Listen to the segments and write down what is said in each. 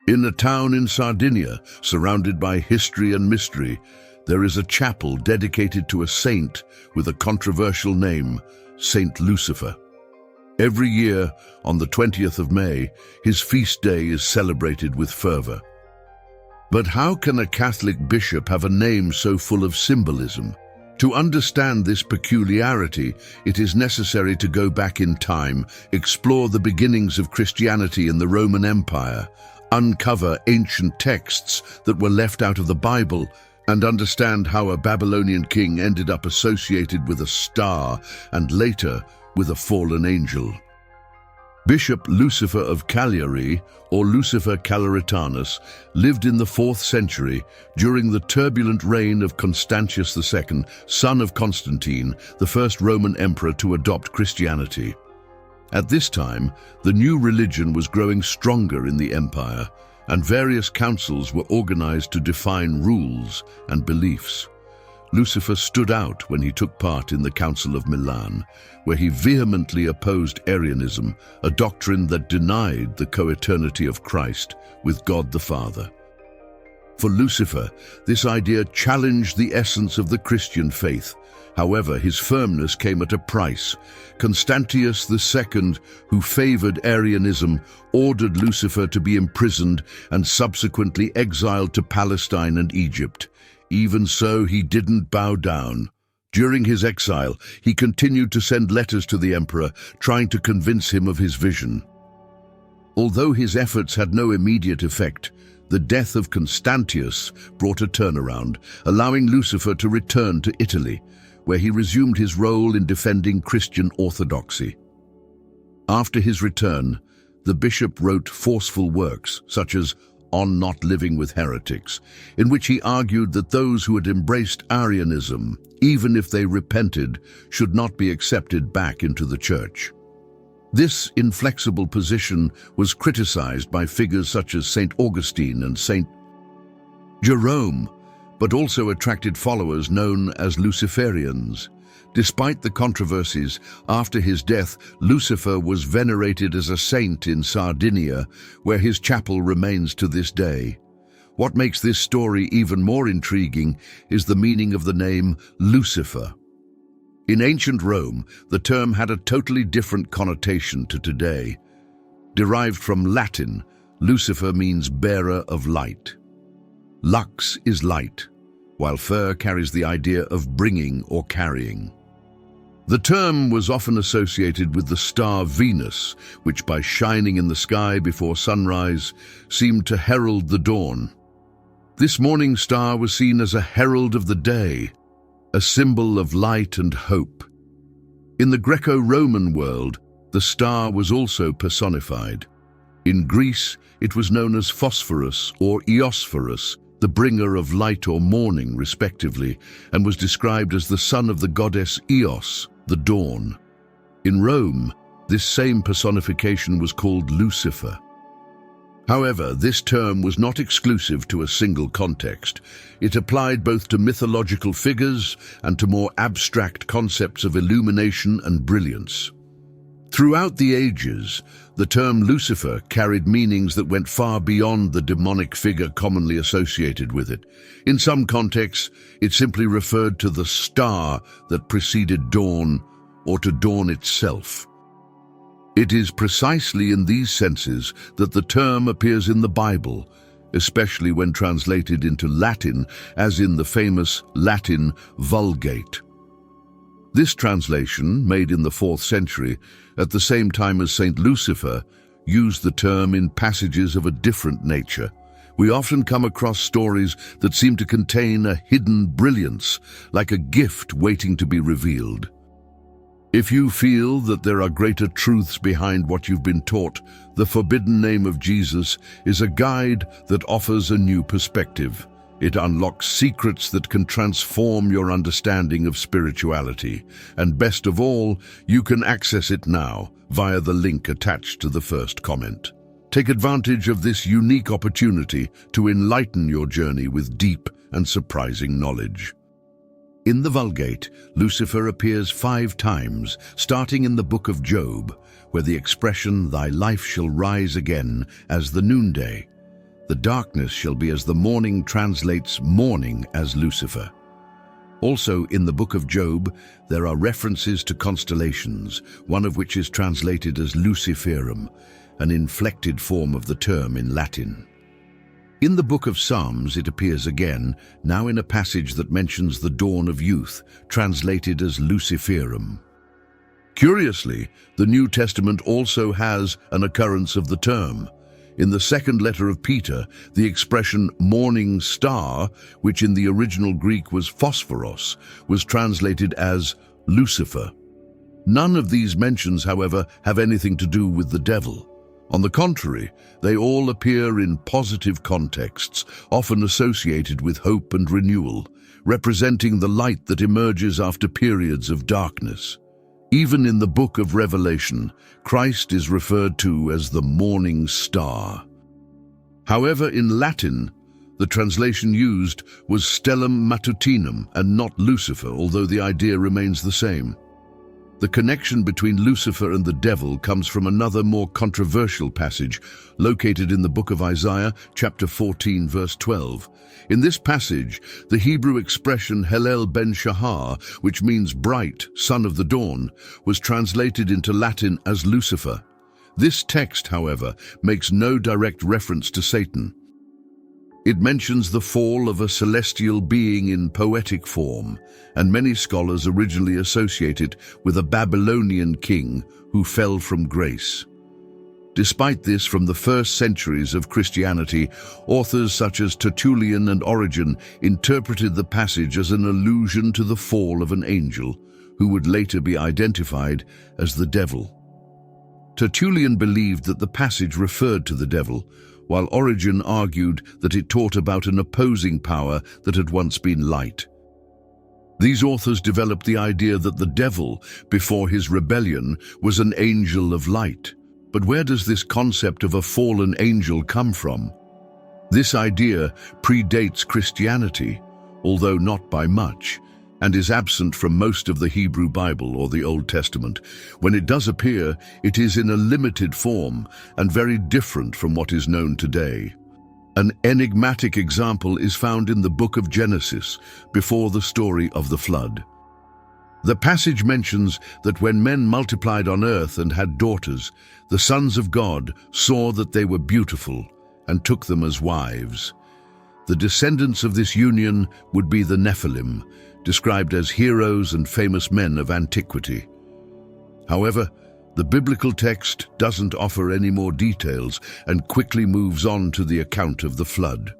In a town in Sardinia, surrounded by history and mystery, there is a chapel dedicated to a saint with a controversial name, Saint Lucifer. Every year, on the 20th of May, his feast day is celebrated with fervor. But how can a Catholic bishop have a name so full of symbolism? To understand this peculiarity, it is necessary to go back in time, explore the beginnings of Christianity in the Roman Empire, uncover ancient texts that were left out of the Bible, and understand how a Babylonian king ended up associated with a star and later with a fallen angel. Bishop Lucifer of Cagliari, or Lucifer Caleritanus, lived in the 4th century during the turbulent reign of Constantius II, son of Constantine, the first Roman emperor to adopt Christianity. At this time, the new religion was growing stronger in the empire, and various councils were organized to define rules and beliefs. Lucifer stood out when he took part in the Council of Milan, where he vehemently opposed Arianism, a doctrine that denied the co-eternity of Christ with God the Father. For Lucifer, this idea challenged the essence of the Christian faith. However, his firmness came at a price. Constantius II, who favored Arianism, ordered Lucifer to be imprisoned and subsequently exiled to Palestine and Egypt. Even so, he didn't bow down. During his exile, he continued to send letters to the emperor, trying to convince him of his vision. Although his efforts had no immediate effect, the death of Constantius brought a turnaround, allowing Lucifer to return to Italy, where he resumed his role in defending Christian orthodoxy. After his return, the bishop wrote forceful works, such as On Not Living with Heretics, in which he argued that those who had embraced Arianism, even if they repented, should not be accepted back into the church. This inflexible position was criticized by figures such as St. Augustine and St. Jerome, but also attracted followers known as Luciferians. Despite the controversies, after his death, Lucifer was venerated as a saint in Sardinia, where his chapel remains to this day. What makes this story even more intriguing is the meaning of the name Lucifer. In ancient Rome, the term had a totally different connotation to today. Derived from Latin, Lucifer means bearer of light. Lux is light, while fer carries the idea of bringing or carrying. The term was often associated with the star Venus, which by shining in the sky before sunrise seemed to herald the dawn. This morning star was seen as a herald of the day, a symbol of light and hope. In the Greco-Roman world, the star was also personified. In Greece, it was known as Phosphorus or Eosphorus, the bringer of light or morning, respectively, and was described as the son of the goddess Eos, the dawn. In Rome, this same personification was called Lucifer. However, this term was not exclusive to a single context. It applied both to mythological figures and to more abstract concepts of illumination and brilliance. Throughout the ages, the term Lucifer carried meanings that went far beyond the demonic figure commonly associated with it. In some contexts, it simply referred to the star that preceded dawn, or to dawn itself. It is precisely in these senses that the term appears in the Bible, especially when translated into Latin, as in the famous Latin Vulgate. This translation, made in the 4th century, at the same time as Saint Lucifer, used the term in passages of a different nature. We often come across stories that seem to contain a hidden brilliance, like a gift waiting to be revealed. If you feel that there are greater truths behind what you've been taught, the forbidden name of Jesus is a guide that offers a new perspective. It unlocks secrets that can transform your understanding of spirituality. And best of all, you can access it now via the link attached to the first comment. Take advantage of this unique opportunity to enlighten your journey with deep and surprising knowledge. In the Vulgate, Lucifer appears 5 times, starting in the book of Job, where the expression, "Thy life shall rise again as the noonday." The darkness shall be as the morning translates morning as Lucifer. Also, in the book of Job, there are references to constellations, one of which is translated as Luciferum, an inflected form of the term in Latin. In the book of Psalms it appears again, now in a passage that mentions the dawn of youth, translated as Luciferum. Curiously, the New Testament also has an occurrence of the term. In the second letter of Peter, the expression morning star, which in the original Greek was phosphoros, was translated as Lucifer. None of these mentions, however, have anything to do with the devil. On the contrary, they all appear in positive contexts, often associated with hope and renewal, representing the light that emerges after periods of darkness. Even in the book of Revelation, Christ is referred to as the morning star. However, in Latin, the translation used was stellum matutinum and not Lucifer, although the idea remains the same. The connection between Lucifer and the devil comes from another more controversial passage located in the book of Isaiah, chapter 14, verse 12. In this passage, the Hebrew expression Helel ben Shahar, which means bright, son of the dawn, was translated into Latin as Lucifer. This text, however, makes no direct reference to Satan. It mentions the fall of a celestial being in poetic form, and many scholars originally associate it with a Babylonian king who fell from grace. Despite this, from the first centuries of Christianity, authors such as Tertullian and Origen interpreted the passage as an allusion to the fall of an angel, who would later be identified as the devil. Tertullian believed that the passage referred to the devil, while Origen argued that it taught about an opposing power that had once been light. These authors developed the idea that the devil, before his rebellion, was an angel of light. But where does this concept of a fallen angel come from? This idea predates Christianity, although not by much, and is absent from most of the Hebrew Bible or the Old Testament. When it does appear, it is in a limited form and very different from what is known today. An enigmatic example is found in the book of Genesis, before the story of the flood. The passage mentions that when men multiplied on earth and had daughters, the sons of God saw that they were beautiful and took them as wives. The descendants of this union would be the Nephilim, described as heroes and famous men of antiquity. However, the biblical text doesn't offer any more details and quickly moves on to the account of the flood.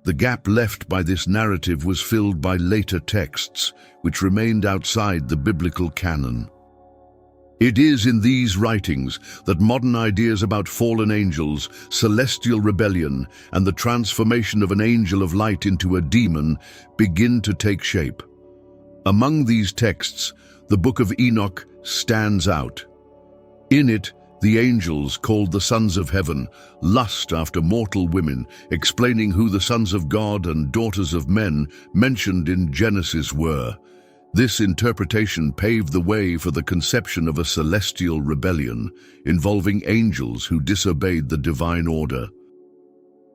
The gap left by this narrative was filled by later texts, which remained outside the biblical canon. It is in these writings that modern ideas about fallen angels, celestial rebellion, and the transformation of an angel of light into a demon begin to take shape. Among these texts, the Book of Enoch stands out. In it, the angels, called the sons of heaven, lust after mortal women, explaining who the sons of God and daughters of men mentioned in Genesis were. This interpretation paved the way for the conception of a celestial rebellion involving angels who disobeyed the divine order.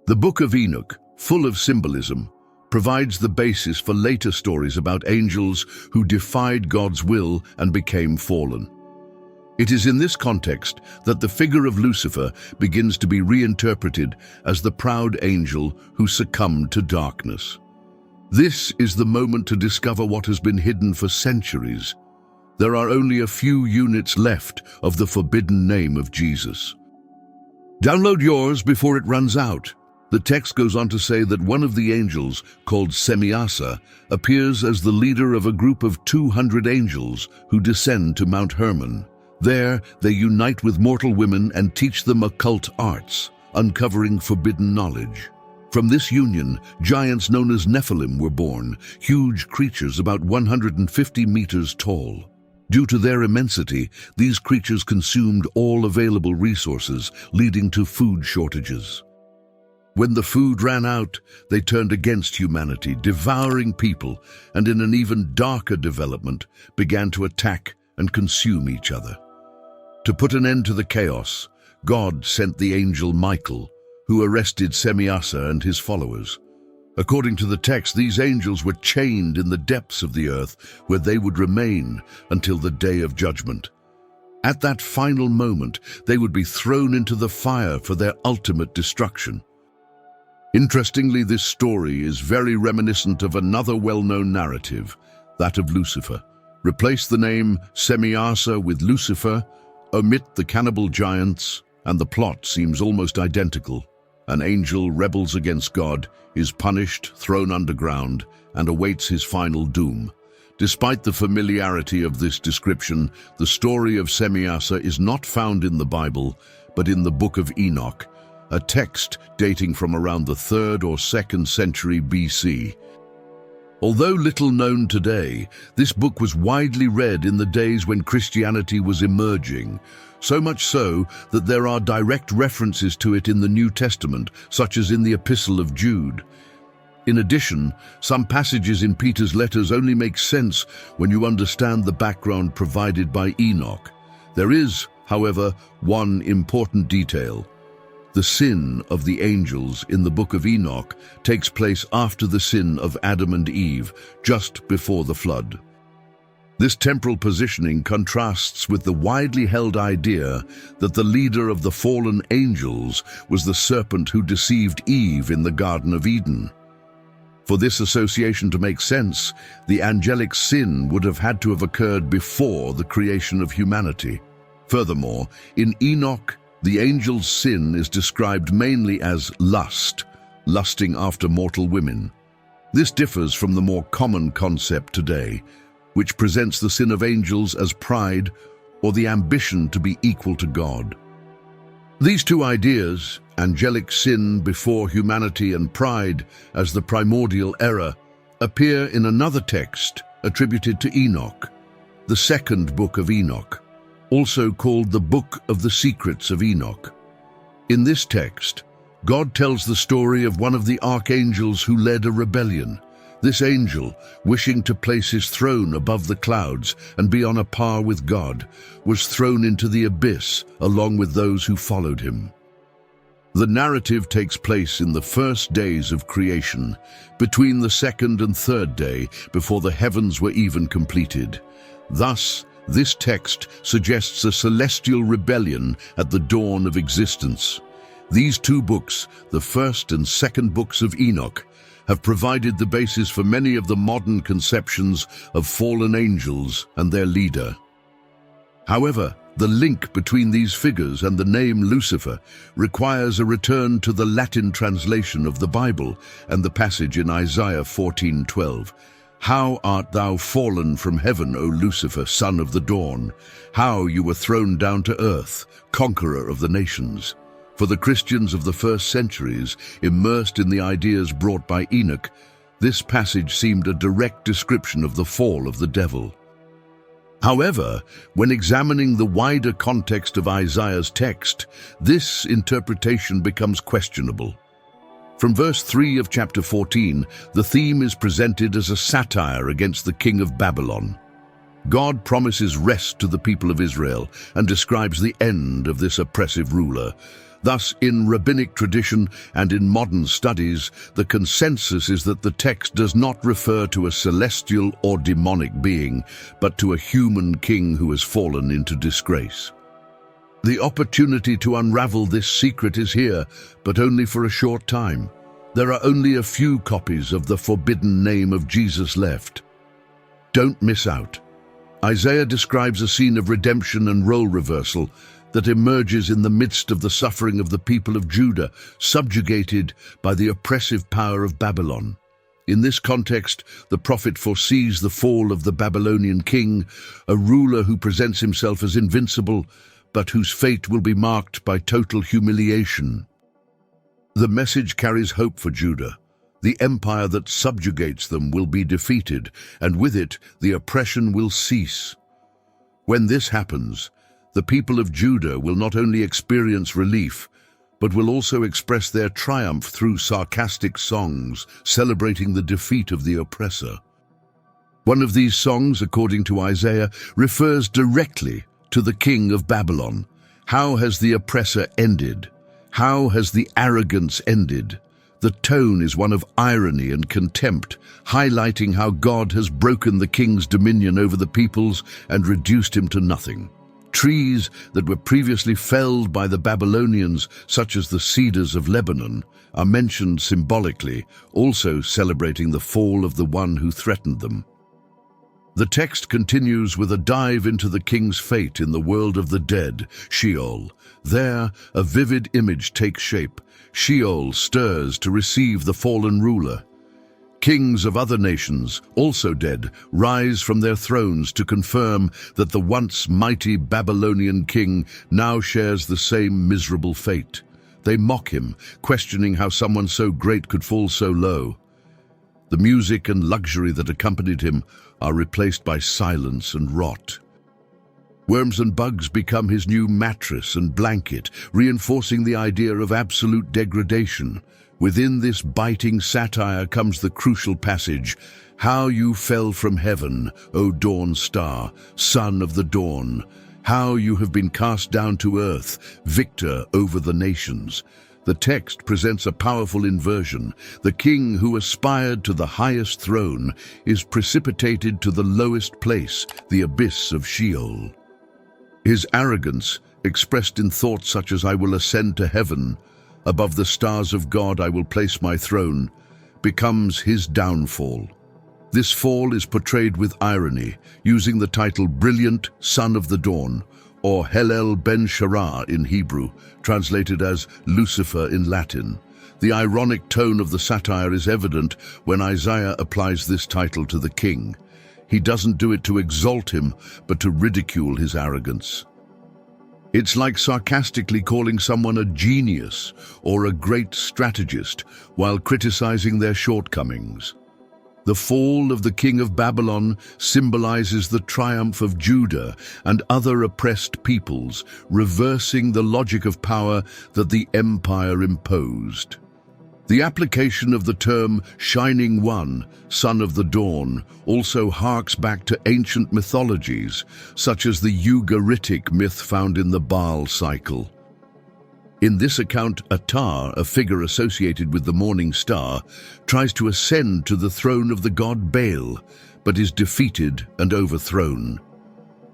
The Book of Enoch, full of symbolism, provides the basis for later stories about angels who defied God's will and became fallen. It is in this context that the figure of Lucifer begins to be reinterpreted as the proud angel who succumbed to darkness. This is the moment to discover what has been hidden for centuries. There are only a few units left of the forbidden name of Jesus. Download yours before it runs out. The text goes on to say that one of the angels, called Semiasa, appears as the leader of a group of 200 angels who descend to Mount Hermon. There, they unite with mortal women and teach them occult arts, uncovering forbidden knowledge. From this union, giants known as Nephilim were born, huge creatures about 150 meters tall. Due to their immensity, these creatures consumed all available resources, leading to food shortages. When the food ran out, they turned against humanity, devouring people, and in an even darker development, began to attack and consume each other. To put an end to the chaos, God sent the angel Michael, who arrested Semiasa and his followers. According to the text, these angels were chained in the depths of the earth, where they would remain until the day of judgment. At that final moment, they would be thrown into the fire for their ultimate destruction. Interestingly, this story is very reminiscent of another well-known narrative, that of Lucifer. Replace the name Semiasa with Lucifer, omit the cannibal giants, and the plot seems almost identical. An angel rebels against God, is punished, thrown underground, and awaits his final doom. Despite the familiarity of this description, the story of Semiasa is not found in the Bible, but in the Book of Enoch, a text dating from around the 3rd or 2nd century BC. Although little known today, this book was widely read in the days when Christianity was emerging, so much so that there are direct references to it in the New Testament, such as in the Epistle of Jude. In addition, some passages in Peter's letters only make sense when you understand the background provided by Enoch. There is, however, one important detail. The sin of the angels in the Book of Enoch takes place after the sin of Adam and Eve, just before the flood. This temporal positioning contrasts with the widely held idea that the leader of the fallen angels was the serpent who deceived Eve in the Garden of Eden. For this association to make sense, the angelic sin would have had to have occurred before the creation of humanity. Furthermore, in Enoch, the angel's sin is described mainly as lust, lusting after mortal women. This differs from the more common concept today, which presents the sin of angels as pride or the ambition to be equal to God. These two ideas, angelic sin before humanity and pride as the primordial error, appear in another text attributed to Enoch, the 2nd book of Enoch, also called the Book of the Secrets of Enoch. In this text, God tells the story of one of the archangels who led a rebellion. This angel, wishing to place his throne above the clouds and be on a par with God, was thrown into the abyss along with those who followed him. The narrative takes place in the first days of creation, between the 2nd and 3rd day, before the heavens were even completed. Thus, this text suggests a celestial rebellion at the dawn of existence. These two books, the 1st and 2nd books of Enoch, have provided the basis for many of the modern conceptions of fallen angels and their leader. However, the link between these figures and the name Lucifer requires a return to the Latin translation of the Bible and the passage in Isaiah 14:12. "How art thou fallen from heaven, O Lucifer, son of the dawn? How you were thrown down to earth, conqueror of the nations." For the Christians of the first centuries, immersed in the ideas brought by Enoch, this passage seemed a direct description of the fall of the devil. However, when examining the wider context of Isaiah's text, this interpretation becomes questionable. From verse 3 of chapter 14, the theme is presented as a satire against the king of Babylon. God promises rest to the people of Israel and describes the end of this oppressive ruler. Thus, in rabbinic tradition and in modern studies, the consensus is that the text does not refer to a celestial or demonic being, but to a human king who has fallen into disgrace. The opportunity to unravel this secret is here, but only for a short time. There are only a few copies of the forbidden name of Jesus left. Don't miss out. Isaiah describes a scene of redemption and role reversal that emerges in the midst of the suffering of the people of Judah, subjugated by the oppressive power of Babylon. In this context, the prophet foresees the fall of the Babylonian king, a ruler who presents himself as invincible, but whose fate will be marked by total humiliation. The message carries hope for Judah. The empire that subjugates them will be defeated, and with it, the oppression will cease. When this happens, the people of Judah will not only experience relief, but will also express their triumph through sarcastic songs celebrating the defeat of the oppressor. One of these songs, according to Isaiah, refers directly to the king of Babylon. How has the oppressor ended? How has the arrogance ended? The tone is one of irony and contempt, highlighting how God has broken the king's dominion over the peoples and reduced him to nothing. Trees that were previously felled by the Babylonians, such as the cedars of Lebanon, are mentioned symbolically, also celebrating the fall of the one who threatened them. The text continues with a dive into the king's fate in the world of the dead, Sheol. There, a vivid image takes shape. Sheol stirs to receive the fallen ruler. Kings of other nations, also dead, rise from their thrones to confirm that the once mighty Babylonian king now shares the same miserable fate. They mock him, questioning how someone so great could fall so low. The music and luxury that accompanied him are replaced by silence and rot. Worms and bugs become his new mattress and blanket, reinforcing the idea of absolute degradation. Within this biting satire comes the crucial passage, "How you fell from heaven, O dawn star, son of the dawn. How you have been cast down to earth, victor over the nations." The text presents a powerful inversion. The king who aspired to the highest throne is precipitated to the lowest place, the abyss of Sheol. His arrogance, expressed in thoughts such as "I will ascend to heaven, above the stars of God I will place my throne," becomes his downfall. This fall is portrayed with irony, using the title Brilliant Son of the Dawn, or Helel ben Shara in Hebrew, translated as Lucifer in Latin. The ironic tone of the satire is evident when Isaiah applies this title to the king. He doesn't do it to exalt him, but to ridicule his arrogance. It's like sarcastically calling someone a genius or a great strategist while criticizing their shortcomings. The fall of the king of Babylon symbolizes the triumph of Judah and other oppressed peoples, reversing the logic of power that the empire imposed. The application of the term Shining One, Son of the Dawn, also harks back to ancient mythologies, such as the Ugaritic myth found in the Baal cycle. In this account, Atar, a figure associated with the morning star, tries to ascend to the throne of the god Baal, but is defeated and overthrown.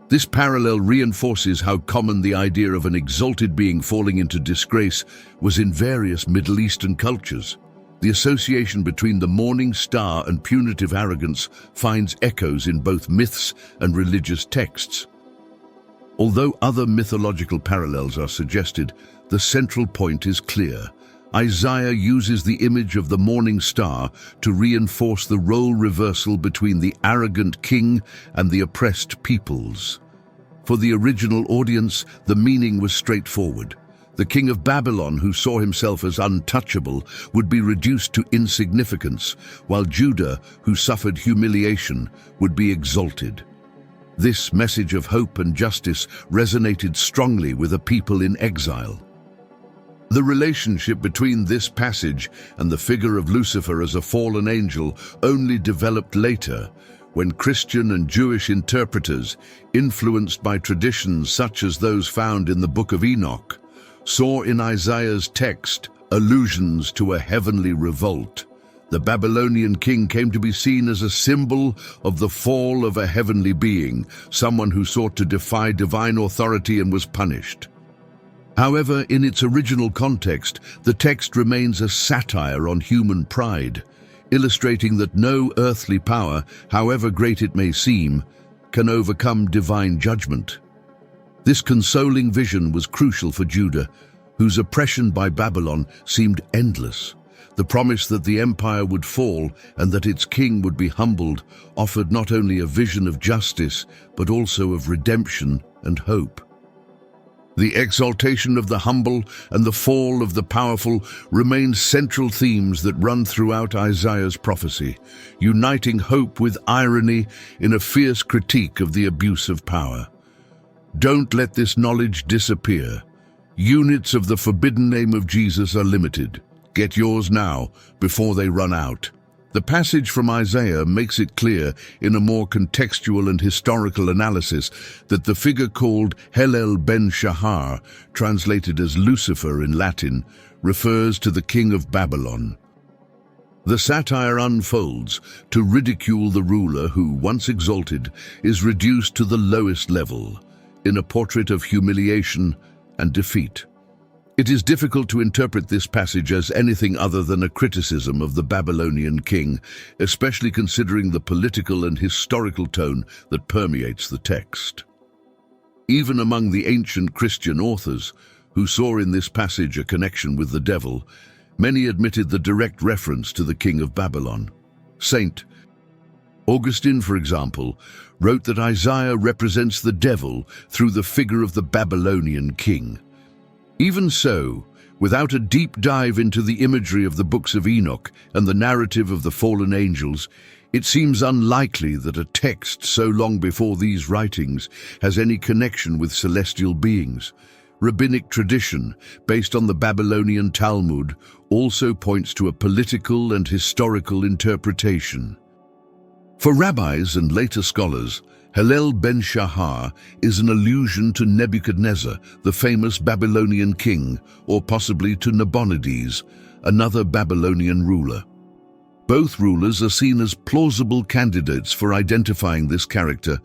This parallel reinforces how common the idea of an exalted being falling into disgrace was in various Middle Eastern cultures. The association between the morning star and punitive arrogance finds echoes in both myths and religious texts. Although other mythological parallels are suggested, the central point is clear. Isaiah uses the image of the morning star to reinforce the role reversal between the arrogant king and the oppressed peoples. For the original audience, the meaning was straightforward. The king of Babylon, who saw himself as untouchable, would be reduced to insignificance, while Judah, who suffered humiliation, would be exalted. This message of hope and justice resonated strongly with a people in exile. The relationship between this passage and the figure of Lucifer as a fallen angel only developed later, when Christian and Jewish interpreters, influenced by traditions such as those found in the Book of Enoch, saw in Isaiah's text allusions to a heavenly revolt. The Babylonian king came to be seen as a symbol of the fall of a heavenly being, someone who sought to defy divine authority and was punished. However, in its original context, the text remains a satire on human pride, illustrating that no earthly power, however great it may seem, can overcome divine judgment. This consoling vision was crucial for Judah, whose oppression by Babylon seemed endless. The promise that the empire would fall and that its king would be humbled offered not only a vision of justice, but also of redemption and hope. The exaltation of the humble and the fall of the powerful remain central themes that run throughout Isaiah's prophecy, uniting hope with irony in a fierce critique of the abuse of power. Don't let this knowledge disappear. Units of the forbidden name of Jesus are limited. Get yours now, before they run out. The passage from Isaiah makes it clear in a more contextual and historical analysis that the figure called Helel ben Shahar, translated as Lucifer in Latin, refers to the king of Babylon. The satire unfolds to ridicule the ruler who, once exalted, is reduced to the lowest level, in a portrait of humiliation and defeat. It is difficult to interpret this passage as anything other than a criticism of the Babylonian king, especially considering the political and historical tone that permeates the text. Even among the ancient Christian authors, who saw in this passage a connection with the devil, many admitted the direct reference to the king of Babylon. St. Augustine, for example, wrote that Isaiah represents the devil through the figure of the Babylonian king. Even so, without a deep dive into the imagery of the books of Enoch and the narrative of the fallen angels, it seems unlikely that a text so long before these writings has any connection with celestial beings. Rabbinic tradition, based on the Babylonian Talmud, also points to a political and historical interpretation. For rabbis and later scholars, Helel ben Shahar is an allusion to Nebuchadnezzar, the famous Babylonian king, or possibly to Nabonidus, another Babylonian ruler. Both rulers are seen as plausible candidates for identifying this character,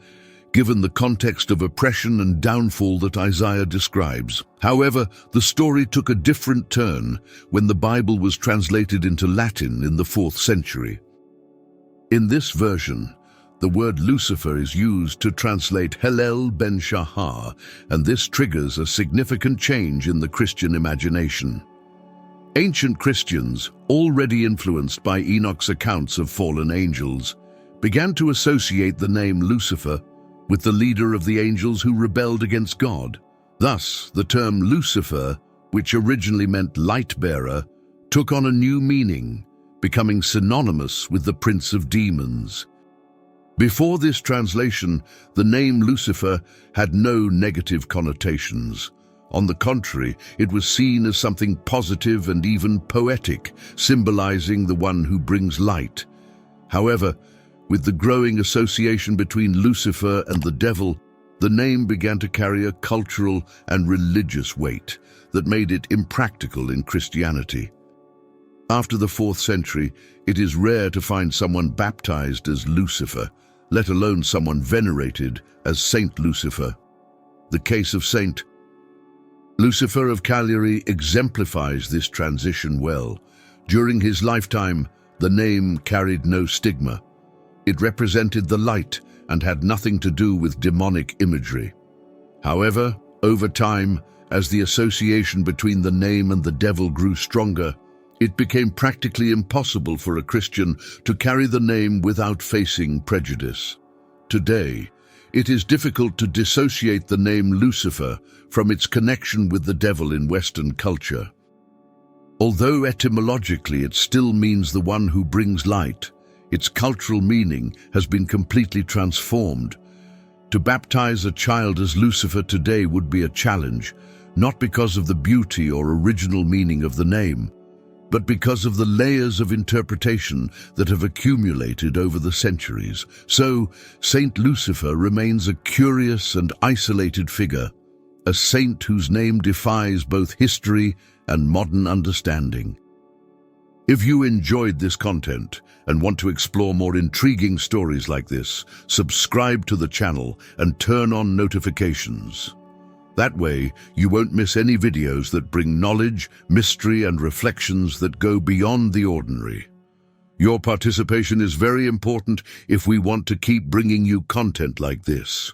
given the context of oppression and downfall that Isaiah describes. However, the story took a different turn when the Bible was translated into Latin in the 4th century. In this version, the word Lucifer is used to translate Helel ben Shahar, and this triggers a significant change in the Christian imagination. Ancient Christians, already influenced by Enoch's accounts of fallen angels, began to associate the name Lucifer with the leader of the angels who rebelled against God. Thus, the term Lucifer, which originally meant light-bearer, took on a new meaning, becoming synonymous with the prince of demons. Before this translation, the name Lucifer had no negative connotations. On the contrary, it was seen as something positive and even poetic, symbolizing the one who brings light. However, with the growing association between Lucifer and the devil, the name began to carry a cultural and religious weight that made it impractical in Christianity. After the 4th century, it is rare to find someone baptized as Lucifer, let alone someone venerated as Saint Lucifer. The case of Saint Lucifer of Cagliari exemplifies this transition well. During his lifetime, the name carried no stigma. It represented the light and had nothing to do with demonic imagery. However, over time, as the association between the name and the devil grew stronger, it became practically impossible for a Christian to carry the name without facing prejudice. Today, it is difficult to dissociate the name Lucifer from its connection with the devil in Western culture. Although etymologically it still means the one who brings light, its cultural meaning has been completely transformed. To baptize a child as Lucifer today would be a challenge, not because of the beauty or original meaning of the name, but because of the layers of interpretation that have accumulated over the centuries. So, Saint Lucifer remains a curious and isolated figure, a saint whose name defies both history and modern understanding. If you enjoyed this content and want to explore more intriguing stories like this, subscribe to the channel and turn on notifications. That way, you won't miss any videos that bring knowledge, mystery, and reflections that go beyond the ordinary. Your participation is very important if we want to keep bringing you content like this.